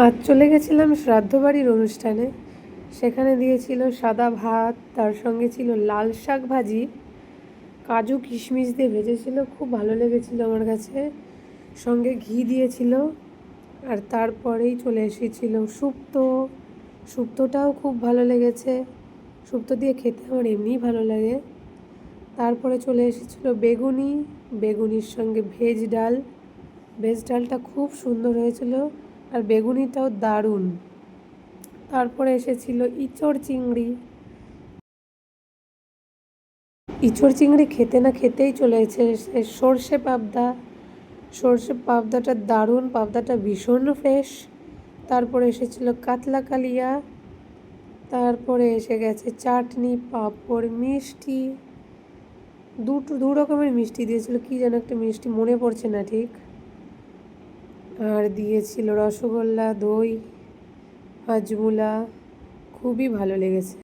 আজ চলে গেছিলাম শ্রাদ্ধ বাড়ির অনুষ্ঠানে। সেখানে দিয়েছিল সাদা ভাত, তার সঙ্গে ছিল লাল শাক ভাজি, কাজু কিশমিশ দিয়ে ভেজেছিল, খুব ভালো লেগেছিল আমার কাছে। সঙ্গে ঘি দিয়েছিল। আর তারপরেই চলে এসেছিল শুক্তো। শুক্তোটাও খুব ভালো লেগেছে। শুক্তো দিয়ে খেতে আমার এমনিই ভালো লাগে। তারপরে চলে এসেছিল বেগুনি, বেগুনির সঙ্গে ভেজ ডাল। ভেজ ডালটা খুব সুন্দর হয়েছিল, আর বেগুনিটাও দারুণ। তারপরে এসেছিল ইঁচড় চিংড়ি। ইঁচড় চিংড়ি খেতে না খেতেই চলে এসেছে সর্ষে পাবদা। সর্ষে পাবদাটা দারুণ, পাবদাটা ভীষণ ফ্রেশ। তারপরে এসেছিল কাতলা কালিয়া। তারপরে এসে গেছে চাটনি, পাঁপড়, মিষ্টি। দু রকমের মিষ্টি দিয়েছিল, কি যেন একটা মিষ্টি মনে পড়ছে না ঠিক। আর দিয়েছিল রসগোল্লা, দই, হাজমোলা। খুবই ভালো লেগেছে।